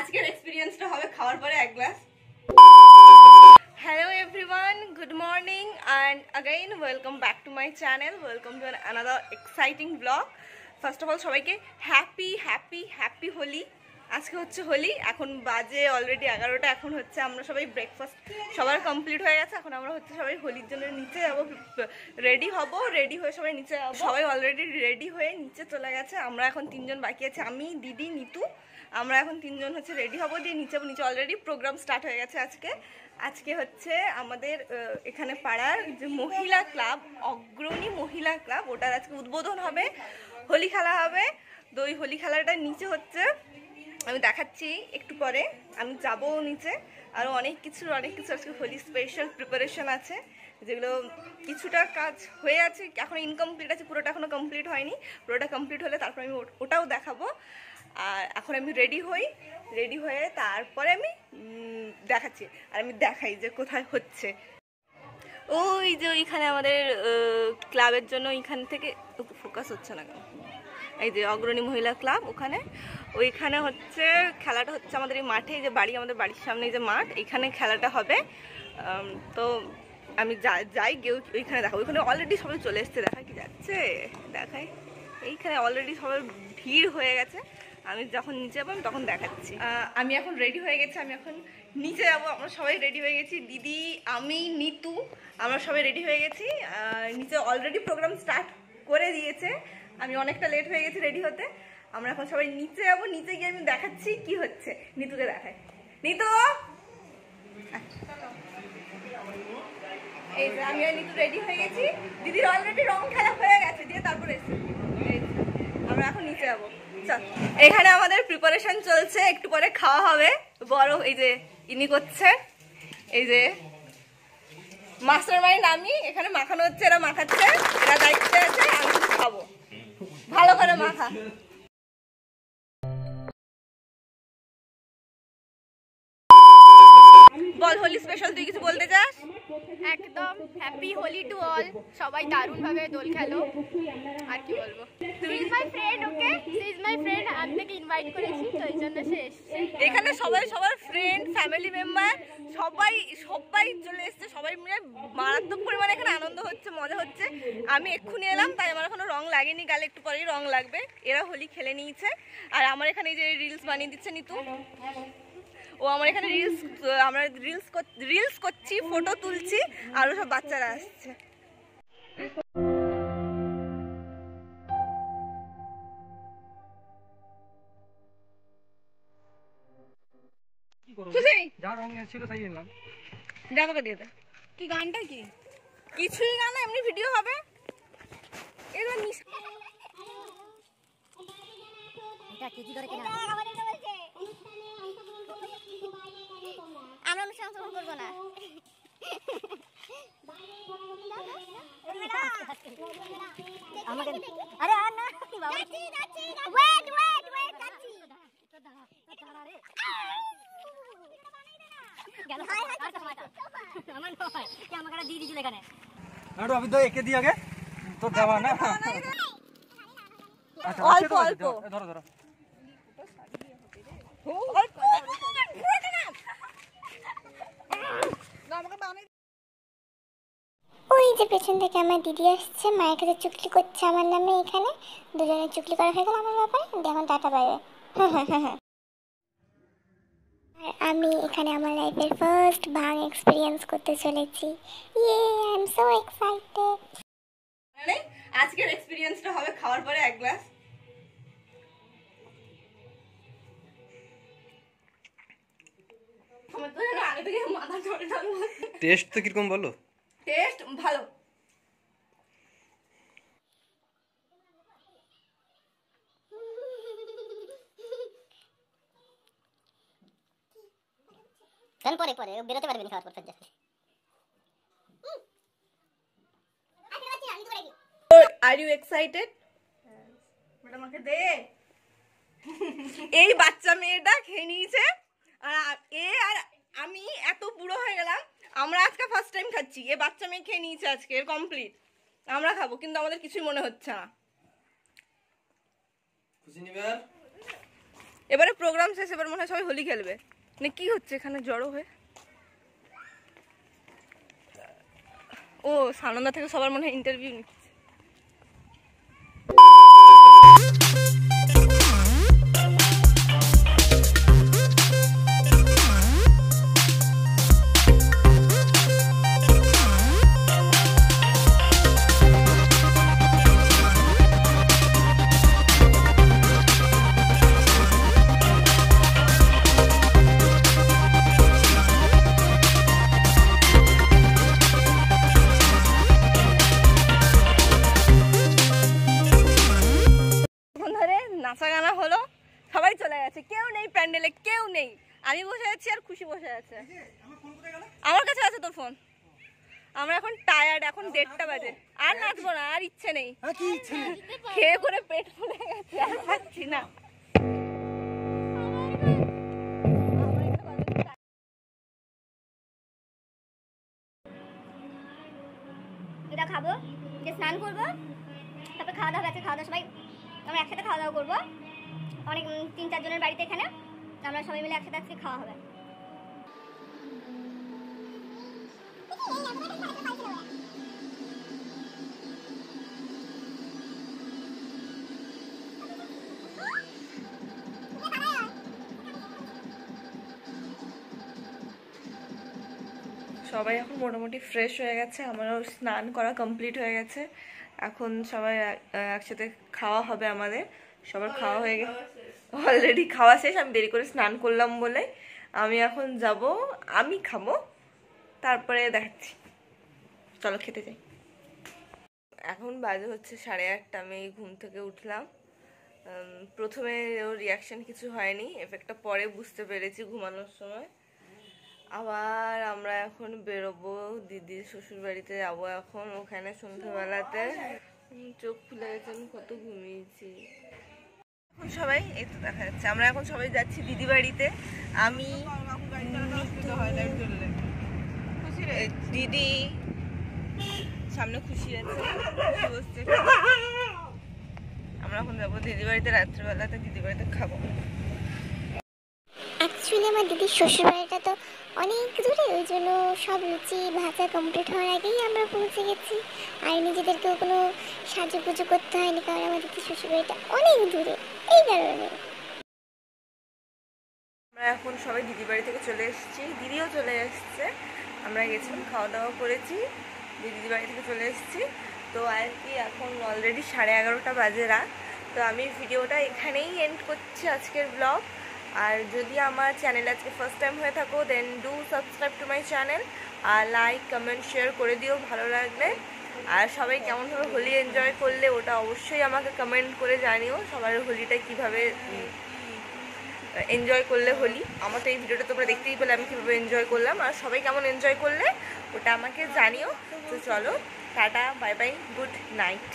আজকের এক্সপেরিয়েন্সটা হবে খাওয়ার পরে এক glass. Hello everyone, good morning and again welcome back to my channel. Welcome to another exciting vlog. First of all সবাইকে happy Holi. আজকে হচ্ছে হোলি, এখন বাজে অলরেডি 11টা। এখন হচ্ছে আমরা সবাই ব্রেকফাস্ট সবার কমপ্লিট হয়ে গেছে। এখন আমরা হচ্ছে সবাই হোলির জন্য নিচে যাবো, রেডি হব, রেডি হয়ে সবাই নিচে যাবো। সবাই অলরেডি রেডি হয়ে নিচে চলে গেছে। আমরা এখন 3জন বাকি আছে, আমি, দিদি, নিতু। আমরা এখন 3জন হচ্ছে রেডি হব, দিয়ে নিচে অলরেডি প্রোগ্রাম স্টার্ট হয়ে গেছে। আজকে হচ্ছে আমাদের এখানে পাড়ার যে মহিলা ক্লাব, অগ্রণী মহিলা ক্লাব, ওটার আজকে উদ্বোধন হবে, হোলি খেলা হবে। তো ওই হোলি খেলাটা নিচে হচ্ছে, আমি দেখাচ্ছি একটু পরে। আমি যাব নিচে, আরও অনেক কিছু আজকে হোলি স্পেশাল প্রিপারেশন আছে, যেগুলো কিছুটা কাজ হয়ে আছে, এখন ইনকমপ্লিট আছে, পুরোটা এখনও কমপ্লিট হয়নি। পুরোটা কমপ্লিট হলে তারপর আমি ওটাও দেখাবো। আর এখন আমি রেডি হয়ে তারপরে আমি দেখাচ্ছি, আর আমি দেখাই যে কোথায় হচ্ছে। ওই যে ওইখানে আমাদের ক্লাবের জন্য ওইখান থেকে ফোকাস হচ্ছে না কেন, এই যে অগ্রণী মহিলা ক্লাব, ওইখানে হচ্ছে খেলাটা হচ্ছে আমাদের এই মাঠে, যে আমাদের বাড়ির সামনে যে মাঠ, এইখানে খেলাটা হবে। তো আমি যাই গিয়ে ওইখানে দেখাবো। ওইখানে অলরেডি সবাই চলে এসছে, দেখাই এইখানে অলরেডি সবার ভিড় হয়ে গেছে। আমি যখন নিচে যাবো তখন দেখাচ্ছি। আমি এখন রেডি হয়ে গেছি, আমি এখন নিচে যাবো। আমরা সবাই রেডি হয়ে গেছি, দিদি, আমি, নিতু, আমরা সবাই রেডি হয়ে গেছি। নিচে অলরেডি প্রোগ্রাম স্টার্ট করে দিয়েছে, আমি অনেকটা লেট হয়ে গেছি রেডি হতে। আমরা এখন সবাই নিচে যাবো, নিচে গিয়ে আমি দেখাচ্ছি কি হচ্ছে। নিতুকে দেখাই, নিতু, এই যে আমি আর নিতু রেডি হয়ে গেছি। দিদির অলরেডি রং খেলা হয়ে গেছে, দিয়ে তারপরে আমরা এখন নিচে যাবো। এখানে আমাদের প্রিপারেশন চলছে, একটু পরে খাওয়া হবে। বড় এই যে ইনি করছে, এই যে মাস্টার মাইন্ড আমি, এখানে মাখানো হচ্ছে, এরা মাখাচ্ছে, এরা দায়িত্বে আছে, আমি শুধু খাবো। ভালো করে মাখা। বল, হোলি স্পেশাল তুই কিছু বলতে চাস? একদম হ্যাপি হোলি টু অল। সবাই দারুণ ভাবে দোল খেলো, আর কি বলবো। He is my friend, okay, he is my friend. আমি তাকে ইনভাইট করেছি, তো এই জন্য সে এসেছে। এখানে সবার ফ্রেন্ড, ফ্যামিলি মেম্বার সবাই চলে এসছে, সবাই মিলে মারাত্মক পরিমাণে এখানে আনন্দ হচ্ছে, মজা হচ্ছে। আমি এক্ষুনি এলাম, তাই আমার এখনো রং লাগেনি, গালে একটু পরেই রং লাগবে। এরা হোলি খেলে নিয়েছে, আর আমার এখানে যে রিলস বানিয়ে দিচ্ছে নিতু, ও আমার এখানে আমরা রিলস করছি, ফটো তুলছি, আরো সব বাচ্চারা আসছে। কি গানটা কি? কিছুই গান না, এমনি ভিডিও হবে। আমরা অনুষ্ঠান অংশগ্রহণ করবো না। আরে আর না, একে দিয়ে আগে তো দেওয়া না। অল্প অল্প ধরো ধরো। ওই যে পেছন থেকে আমার দিদি আসছে, মায়ের কাছে চুগলি করছে আমার নামে। এখানে দুজনে চুগলি করা হয়ে গেল আমার ব্যাপারে, এখন টাটা বাইরে। আর আমি এখানে আমার লাইফের ফার্স্ট ভাং এক্সপিরিয়েন্স করতে চলেছি। ইয়ে, আই এম সো এক্সাইটেড। আজকের এক্সপেরিয়েন্সটা হবে খাওয়ার পরে এক গ্লাস। টেস্ট তো কিরকম বলো? টেস্ট ভালো। পরে বেরোতে পারবে না খাওয়ার পর ফের। Are you excited? আমাকে দে। এই বাচ্চা মেয়েটা খেয়ে নিয়েছে, আর আমি এত বুড়ো হয়ে গেলাম, আমরা আজকে ফার্স্ট টাইম খাচ্ছি। এ বাচ্চা মেয়ে খেয়ে নিয়েছে আজকে, এর কমপ্লিট। আমরা খাবো, কিন্তু আমাদের কিছুই মনে হচ্ছে না। খুশি নিবার এবারে প্রোগ্রাম শেষ, এবার মনে হয় সবাই হোলি খেলবে না কি হচ্ছে এখানে জড়ো হয়ে? ও সানন্দা থেকে সবার মনে হয় ইন্টারভিউ নিচ্ছে। নাচা গানা হলো, সবাই চলে গেছে, কেউ নেই প্যান্ডেলে, কেউ নেই। আমি বসে আছি আর খুশি বসে আছে। আমার কাছে আছে তোর ফোন। আমরা এখন টায়ার্ড, এখন 1:30 বাজে, আর নাচবো না, আর ইচ্ছে নেই। খেয়ে করে পেট ফুলে গেছে, আর খাচ্ছি না। এটা খাবো, যে স্নান করবো, তারপর খাওয়া দাওয়া আছে, খাওয়া দাওয়া সবাই আমরা একসাথে খাওয়া দাওয়া করবো। অনেক 3-4 জনের বাড়িতে এখানে আমরা সবাই মিলে একসাথে আজকে খাওয়া হবে। সবাই এখন মোটামুটি ফ্রেশ হয়ে গেছে, আমারও স্নান করা কমপ্লিট হয়ে গেছে। এখন সবাই একসাথে খাওয়া হবে আমাদের। সবার খাওয়া হয়ে গেছে, অলরেডি খাওয়া শেষ। আমি দেরি করে স্নান করলাম বলে আমি এখন যাব, আমি খাবো, তারপরে দেখাচ্ছি। চলো খেতে যাই। এখন বাজে হচ্ছে 8:30। আমি ঘুম থেকে উঠলাম। প্রথমে ওর রিয়াকশন কিছু হয়নি, এফেক্টটা পরে বুঝতে পেরেছি ঘুমানোর সময়। আবার আমরা এখন বেরোবো, দিদির শ্বশুর বাড়িতে যাবো এখন। ওখানে সন্ধ্যাবেলাতে চোখ খুলে গেছে, আমি কত ঘুমিয়েছি। এখন সবাই এই তো দেখা যাচ্ছে, আমরা এখন সবাই যাচ্ছি দিদি বাড়িতে। আমি দিদি সামনে খুশি আছে, বসছে। আমরা এখন যাবো দিদি বাড়িতে, রাত্রিবেলাতে দিদি বাড়িতে খাবো। অ্যাকচুয়ালি আমার দিদির শ্বশুরবাড়িটা তো অনেক দূরে, ওই জন্য সব লুচি ভাজা কমপ্লিট হওয়ার আগেই আমরা পৌঁছে গেছি। আর নিজেদেরকেও কোনো সাজুগুজু করতে হয়নি, কারণ আমার দিদির শ্বশুরবাড়িটা অনেক দূরে, এই কারণে। আমরা এখন সবাই দিদি বাড়ি থেকে চলে এসেছি, দিদিও চলে এসছে। আমরা গেছিলাম, খাওয়া দাওয়া করেছি, দিদি বাড়ি থেকে চলে এসেছি। তো আর কি এখন অলরেডি 11:30 বাজে রাত। তো আমি ভিডিওটা এখানেই এন্ড করছি আজকের ব্লগ। আর যদি আমার চ্যানেলে আজকে ফার্স্ট টাইম হয়ে থাকো, then do subscribe to my channel. আর লাইক কমেন্ট শেয়ার করে দিও ভালো লাগলে। আর সবাই কেমনভাবে হোলি এনজয় করলে ওটা অবশ্যই আমাকে কমেন্ট করে জানিও। সবার হোলিটা কীভাবে এনজয় করলে হোলি। আমার তো এই ভিডিওটা তোমরা দেখতেই পেলে আমি কীভাবে এনজয় করলাম, আর সবাই কেমন এনজয় করলে ওটা আমাকে জানিও। তো চলো, tata, bye bye, good night.